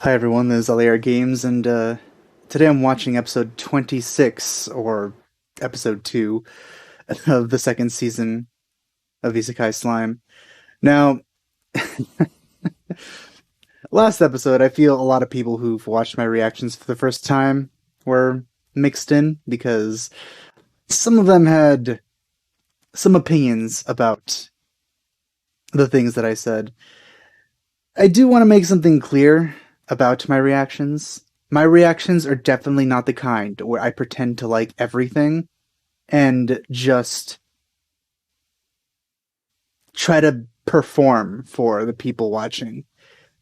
Hi everyone, this is LAR Games, and today I'm watching episode 26, or episode 2, of the second season of Isekai Slime. Now, last episode, I feel a lot of people who've watched my reactions for the first time were mixed in, because some of them had some opinions about the things that I said. I do want to make something clear about my reactions. My reactions are definitely not the kind where I pretend to like everything and just try to perform for the people watching.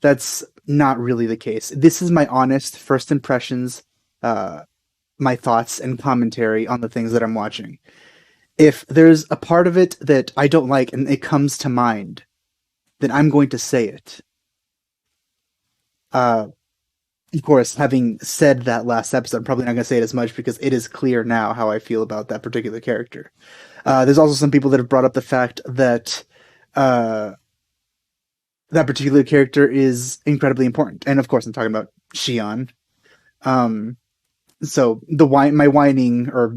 That's not really the case. This is my honest first impressions, uh, my thoughts and commentary on the things that I'm watching. If there's a part of it that I don't like and it comes to mind, then I'm going to say it. Uh, of course, having said that last episode, I'm probably not going to say it as much because it is clear now how I feel about that particular character. There's also some people that have brought up the fact that uh, that particular character is incredibly important, and of course, I'm talking about Shion. Um, so my whining, or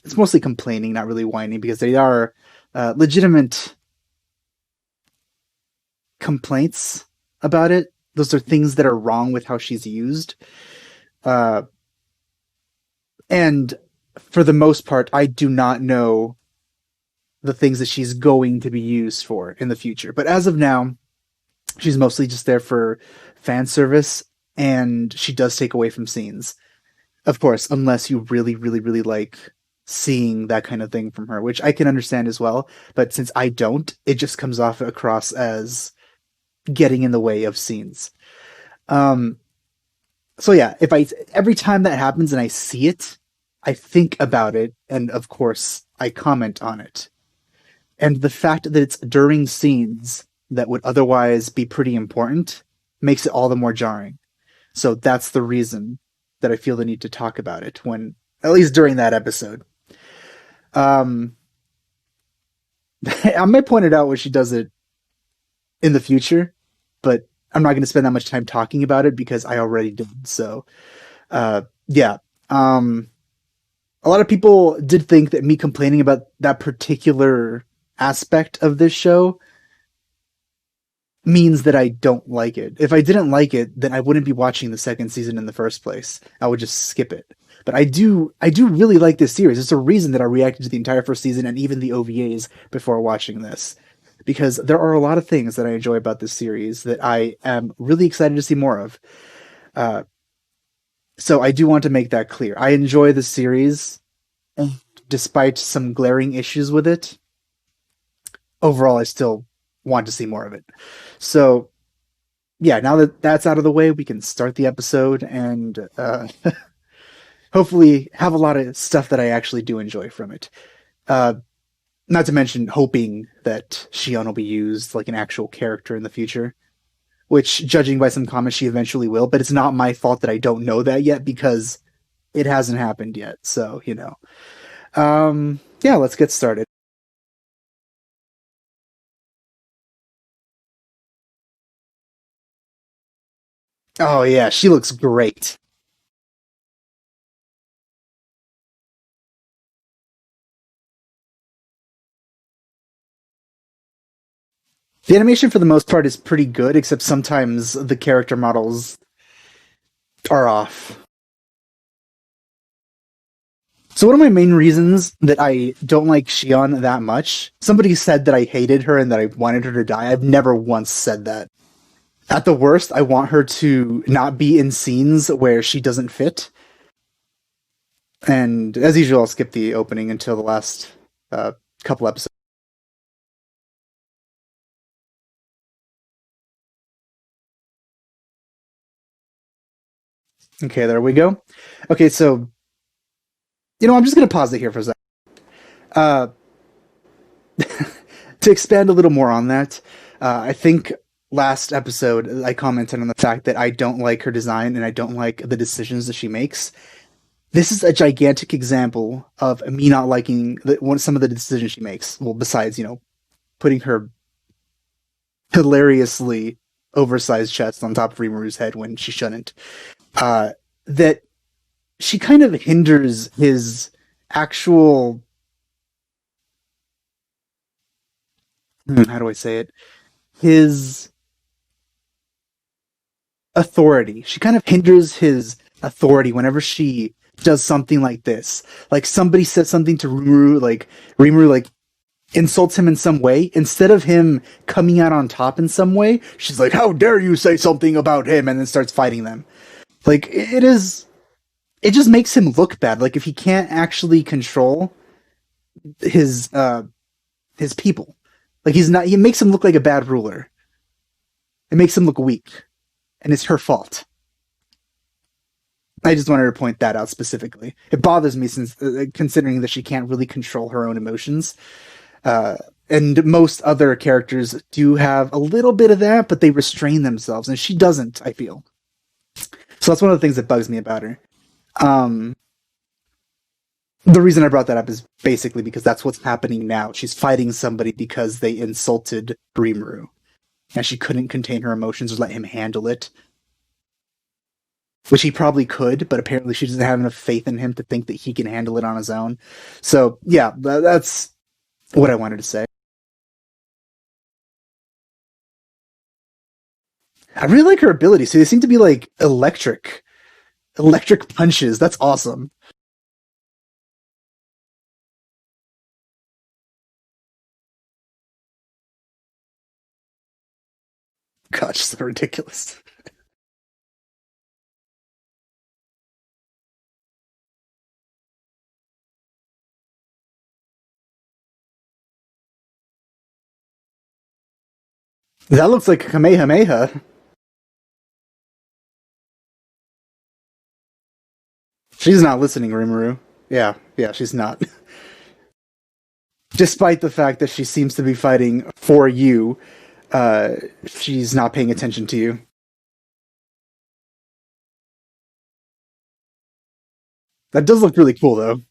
it's mostly complaining, not really whining, because they are legitimate complaints about it. Those are things that are wrong with how she's used. Uh, and for the most part, I do not know the things that she's going to be used for in the future. But as of now, she's mostly just there for fan service, and she does take away from scenes. Of course, unless you really, really, really like seeing that kind of thing from her, which I can understand as well. But since I don't, it just comes off across as getting in the way of scenes. Um, so yeah, if I every time that happens and I see it, I think about it, and of course I comment on it. And the fact that it's during scenes that would otherwise be pretty important makes it all the more jarring. So that's the reason that I feel the need to talk about it when, at least during that episode. Um, I might point it out when she does it in the future, but I'm not going to spend that much time talking about it because I already did. So, yeah. A lot of people did think that me complaining about that particular aspect of this show means that I don't like it. If I didn't like it, then I wouldn't be watching the second season in the first place. I would just skip it. But I do really like this series. It's a reason that I reacted to the entire first season and even the OVAs before watching this. Because there are a lot of things that I enjoy about this series that I am really excited to see more of. Uh, so I do want to make that clear. I enjoy the series, despite some glaring issues with it. Overall, I still want to see more of it. So yeah, now that that's out of the way, we can start the episode and hopefully have a lot of stuff that I actually do enjoy from it. Uh, Not to mention hoping that Shion will be used like an actual character in the future, which, judging by some comments, she eventually will. But it's not my fault that I don't know that yet because it hasn't happened yet. So yeah, let's get started. Oh yeah, she looks great. The animation for the most part is pretty good, except sometimes the character models are off. So one of my main reasons that I don't like Shion that much, somebody said that I hated her and that I wanted her to die. I've never once said that. At the worst, I want her to not be in scenes where she doesn't fit. And as usual, I'll skip the opening until the last uh, couple episodes. Okay, there we go. Okay, so I'm just gonna pause it here for a second. Uh, to expand a little more on that, I think last episode I commented on the fact that I don't like her design and I don't like the decisions that she makes. This is a gigantic example of me not liking some of the decisions she makes. Well, besides putting her hilariously oversized chest on top of Rimuru's head when she shouldn't. That she kind of hinders his actual, how do I say it? His authority. She kind of hinders his authority whenever she does something like this. Like somebody says something to Rimuru, like Rimuru like insults him in some way. Instead of him coming out on top in some way, she's like, "How dare you say something about him?" and then starts fighting them. Like it just makes him look bad. Like if he can't actually control his his people. Like he's not he makes him look like a bad ruler. It makes him look weak. And it's her fault. I just wanted to point that out specifically. It bothers me since considering that she can't really control her own emotions. And most other characters do have a little bit of that, but they restrain themselves, and she doesn't, I feel. So that's one of the things that bugs me about her. The reason I brought that up is basically because that's what's happening now. She's fighting somebody because they insulted Rimuru. And she couldn't contain her emotions or let him handle it. Which he probably could, but apparently she doesn't have enough faith in him to think that he can handle it on his own. So, yeah, that's what I wanted to say. I really like her abilities. So they seem to be like electric punches. That's awesome. Gosh, so ridiculous. That looks like a Kamehameha. She's not listening, Rimuru. Yeah, she's not. Despite the fact that she seems to be fighting for you, she's not paying attention to you. That does look really cool, though.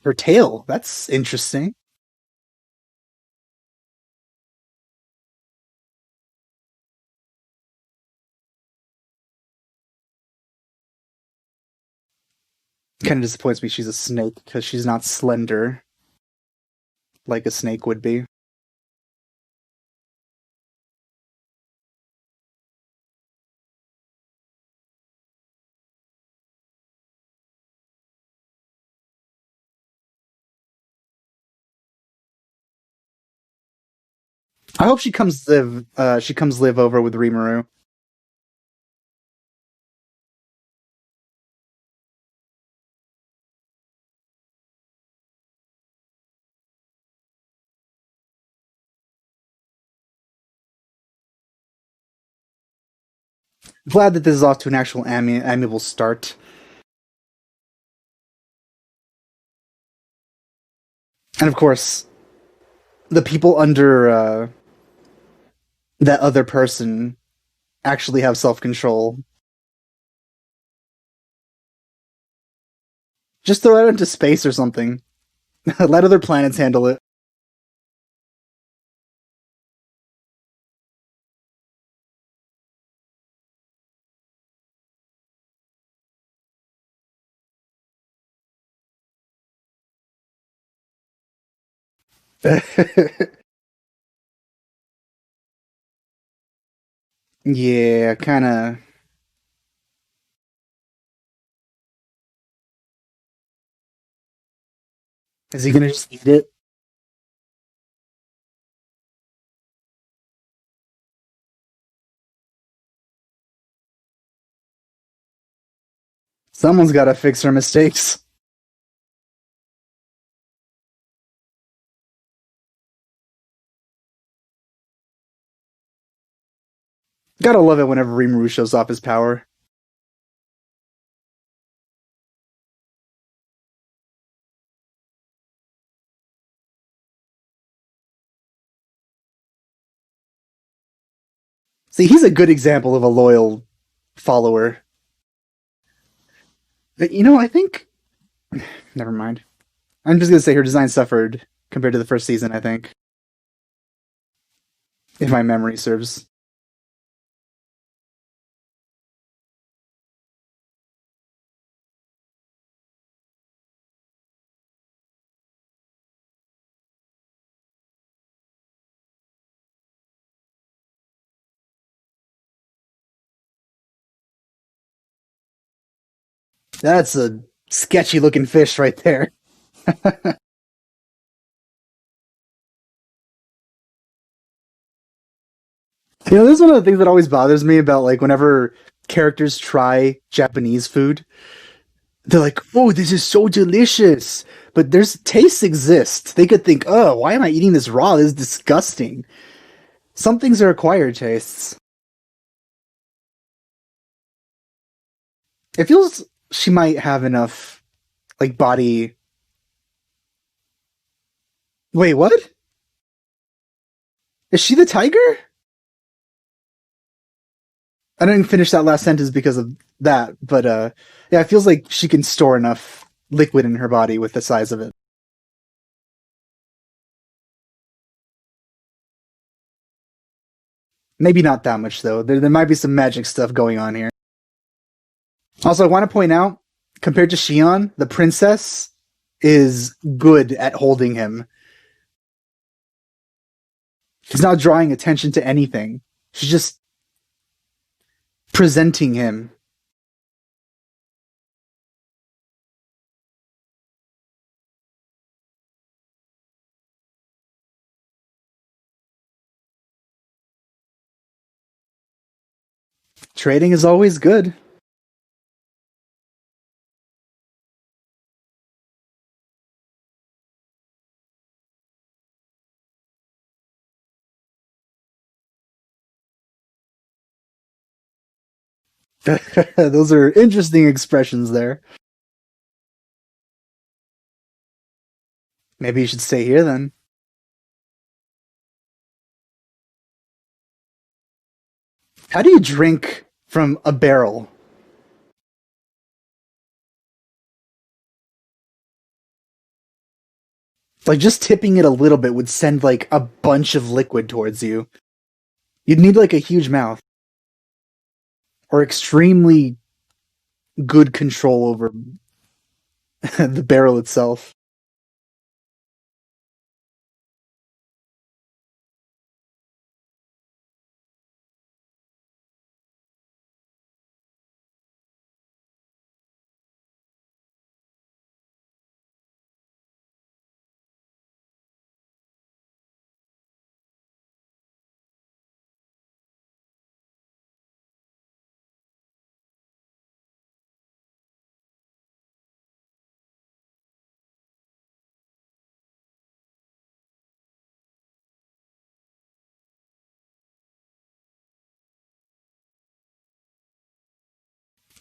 Her tail, that's interesting. Kind of disappoints me she's a snake because she's not slender like a snake would be. I hope she comes live over with Rimuru. Glad that this is off to an actual amiable start. And of course, the people under that other person actually have self control. Just throw it into space or something. Let other planets handle it. Yeah, kind of. Is he gonna just eat it? Someone's got to fix her mistakes. Gotta love it whenever Rimuru shows off his power. See, he's a good example of a loyal follower. But, I think. Never mind. I'm just gonna say her design suffered compared to the first season, I think. if my memory serves. That's a sketchy looking fish right there. This is one of the things that always bothers me about like whenever characters try Japanese food. They're like, "Oh, this is so delicious," but there's tastes exist. They could think, "Oh, why am I eating this raw? This is disgusting." Some things are acquired tastes. It feels she might have enough like body. Wait, what? Is she the tiger? I didn't finish that last sentence because of that, but yeah, it feels like she can store enough liquid in her body with the size of it. Maybe not that much though. There might be some magic stuff going on here. Also, I want to point out, compared to Shion, the princess is good at holding him. She's not drawing attention to anything. She's just presenting him. Trading is always good. Those are interesting expressions there. Maybe you should stay here then. How do you drink from a barrel? Like just tipping it a little bit would send like a bunch of liquid towards you. You'd need like a huge mouth or extremely good control over the barrel itself.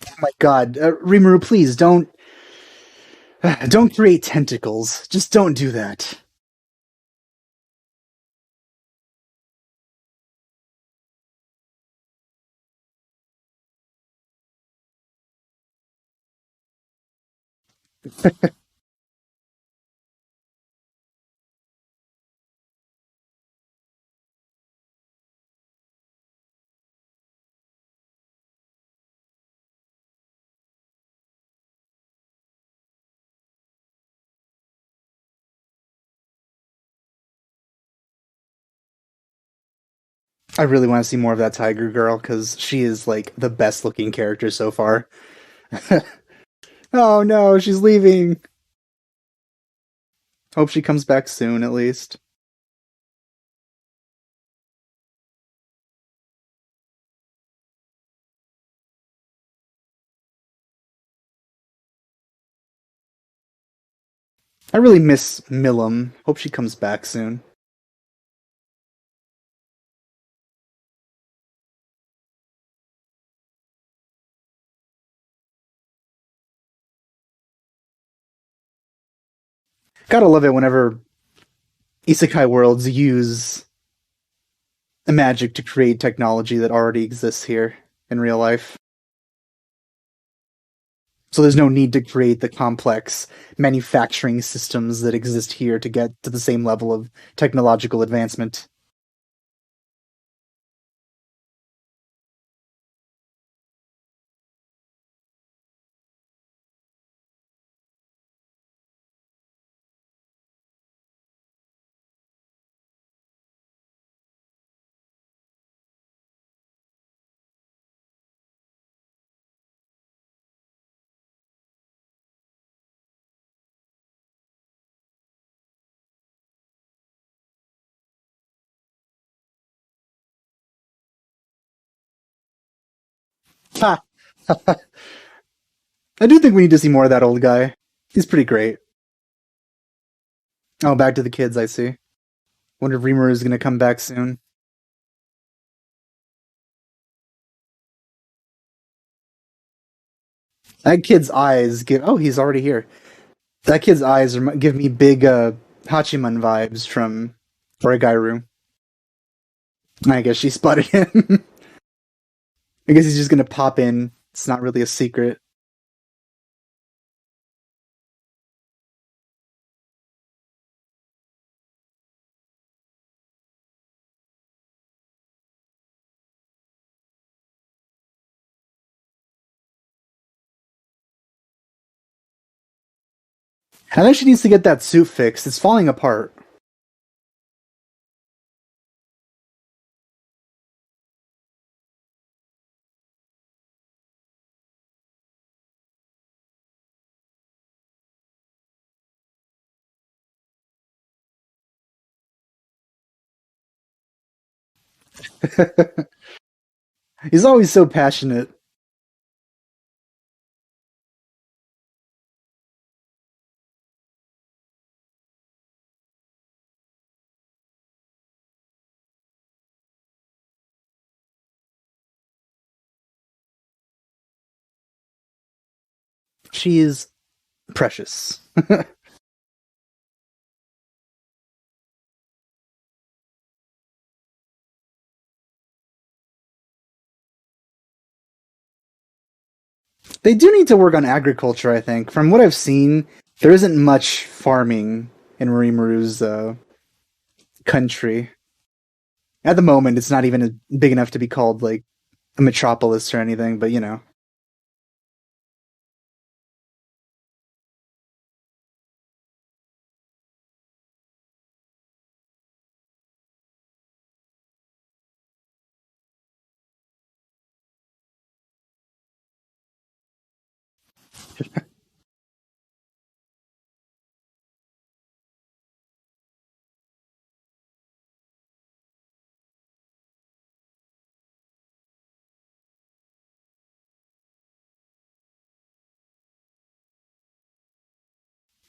Oh my god, Rimuru, please don't create tentacles. Just don't do that. I really want to see more of that Tiger Girl because she is like the best looking character so far. Oh no, she's leaving. Hope she comes back soon at least. I really miss Milim. Hope she comes back soon. Gotta love it whenever isekai worlds use magic to create technology that already exists here in real life. So there's no need to create the complex manufacturing systems that exist here to get to the same level of technological advancement. Ha! I do think we need to see more of that old guy. He's pretty great. Oh, back to the kids, I see. Wonder if Reamer is gonna come back soon. That kid's eyes give. Oh, he's already here. That kid's eyes give me big Hachiman vibes from Origairu. I guess she spotted him. I guess he's just gonna pop in. It's not really a secret. I think she needs to get that suit fixed. It's falling apart. He's always so passionate. She is precious. They do need to work on agriculture, I think. From what I've seen, there isn't much farming in Rimuru country. At the moment, it's not even big enough to be called like a metropolis or anything, but you know.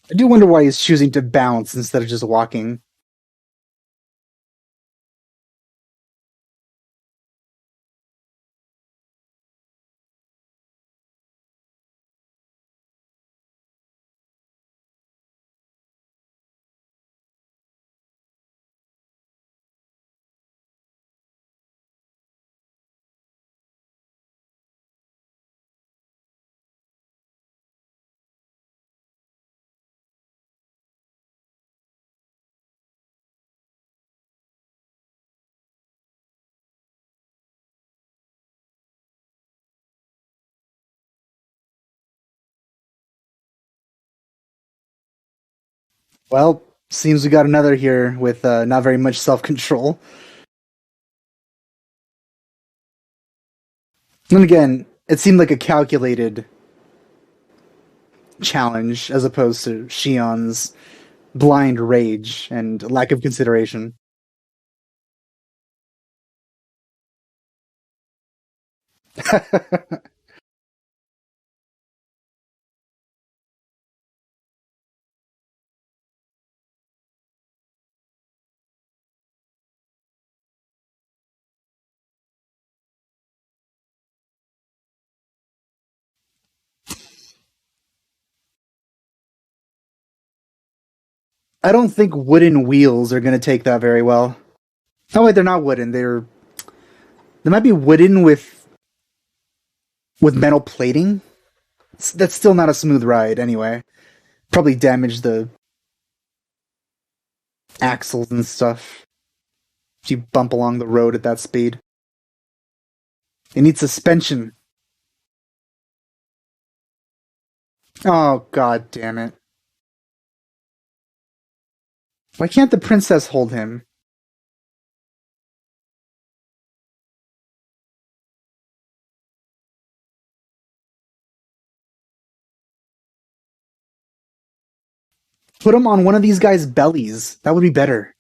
I do wonder why he's choosing to bounce instead of just walking. Well, seems we got another here with not very much self control. And again, it seemed like a calculated challenge as opposed to Shion's blind rage and lack of consideration. I don't think wooden wheels are going to take that very well. Oh wait, they're not wooden. They might be wooden with metal plating. That's still not a smooth ride anyway. Probably damage the axles and stuff if you bump along the road at that speed. It needs suspension. Oh god damn it. Why can't the princess hold him? Put him on one of these guys' bellies. That would be better.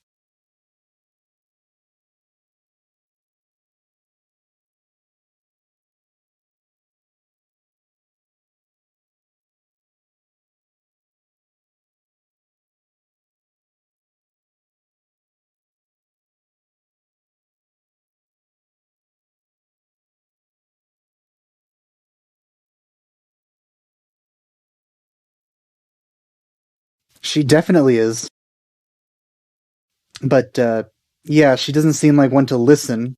She definitely is. But yeah, she doesn't seem like one to listen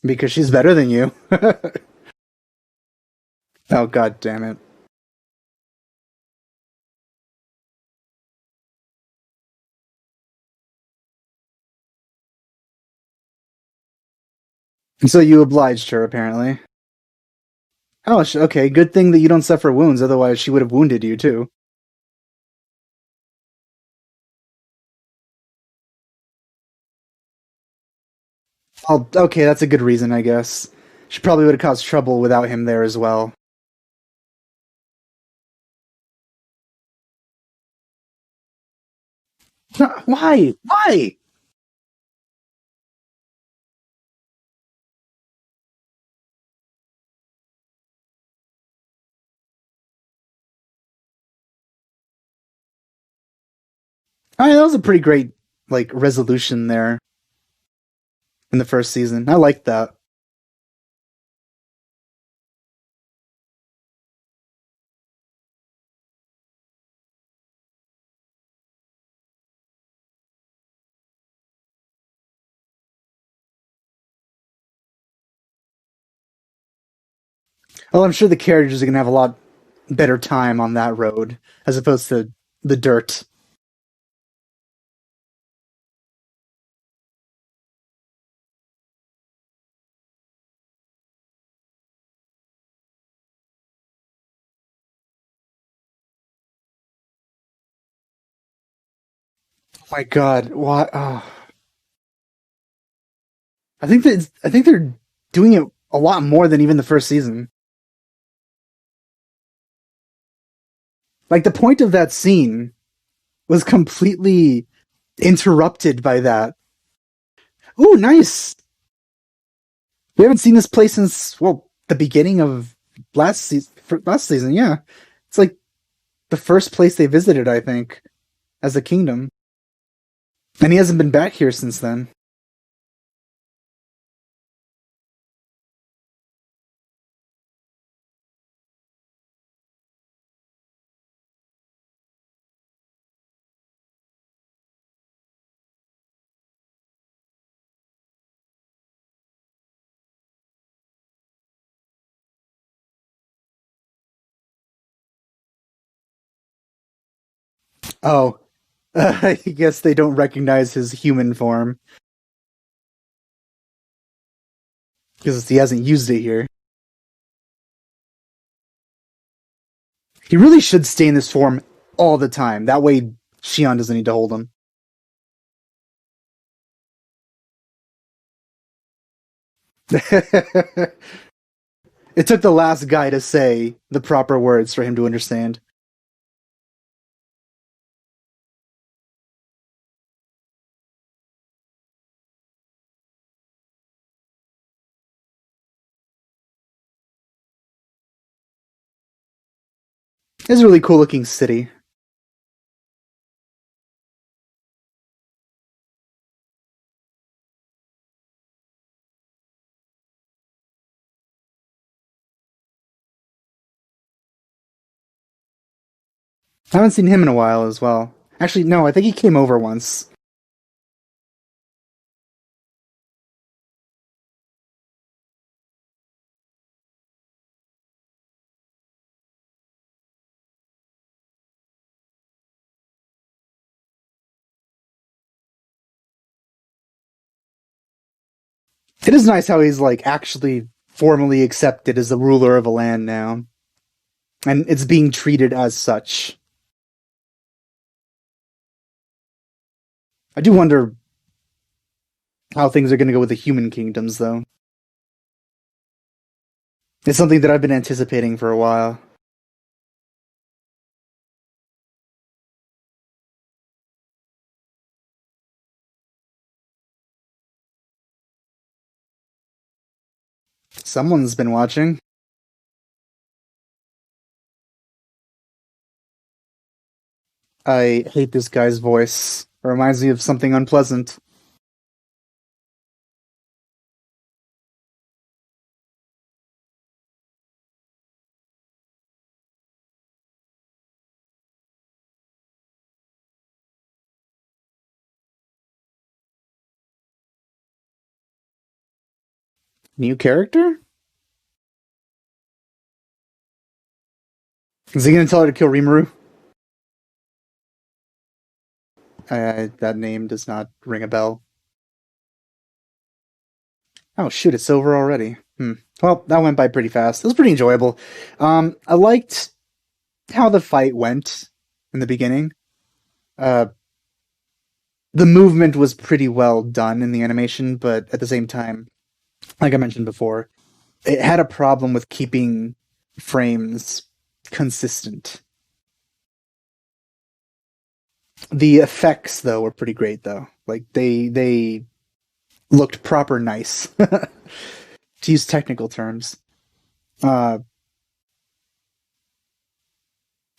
because she's better than you. Oh god damn it. And so you obliged her apparently. Oh, okay, good thing that you don't suffer wounds, otherwise she would have wounded you too. Oh, okay, that's a good reason, I guess. She probably would have caused trouble without him there as well. Why? Why? I mean, that was a pretty great like resolution there in the first season. I liked that. Well, I'm sure the characters are gonna have a lot better time on that road as opposed to the dirt. Oh my god, what? Oh. I think they're doing it a lot more than even the first season. Like the point of that scene was completely interrupted by that. Oh, nice. We haven't seen this place since well the beginning of last season. Last season, yeah, it's like the first place they visited, I think, as a kingdom, and he hasn't been back here since then. Oh, I guess they don't recognize his human form because he hasn't used it here. He really should stay in this form all the time. That way, Shion doesn't need to hold him. It took the last guy to say the proper words for him to understand. It's a really cool looking city. I haven't seen him in a while as well. Actually, no, I think he came over once. It is nice how he's like actually formally accepted as the ruler of a land now, and it's being treated as such. I do wonder how things are going to go with the human kingdoms, though. It's something that I've been anticipating for a while. Someone's been watching. I hate this guy's voice. It reminds me of something unpleasant. New character? Is he gonna tell her to kill Rimuru? That name does not ring a bell. Oh shoot, it's over already. Well, that went by pretty fast. It was pretty enjoyable. I liked how the fight went in the beginning. The movement was pretty well done in the animation, but at the same time, like I mentioned before, it had a problem with keeping frames consistent. The effects, though, were pretty great, though. Like, they looked proper nice, to use technical terms. I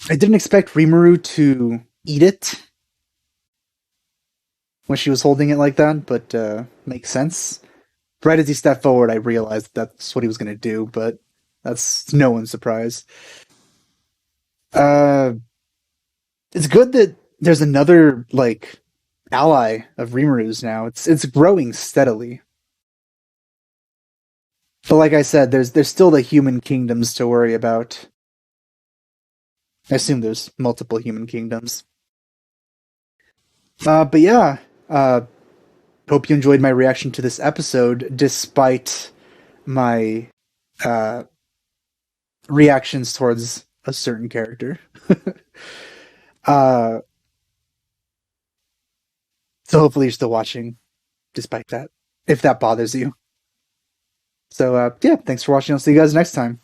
didn't expect Rimuru to eat it when she was holding it like that, but makes sense. Right as he stepped forward, I realized that's what he was going to do, but that's no one's surprise. It's good that there's another, like, ally of Rimuru's now. It's growing steadily. But like I said, there's still the human kingdoms to worry about. I assume there's multiple human kingdoms. But yeah, hope you enjoyed my reaction to this episode, despite my reactions towards a certain character. So hopefully you're still watching, despite that, if that bothers you. So yeah, thanks for watching. I'll see you guys next time.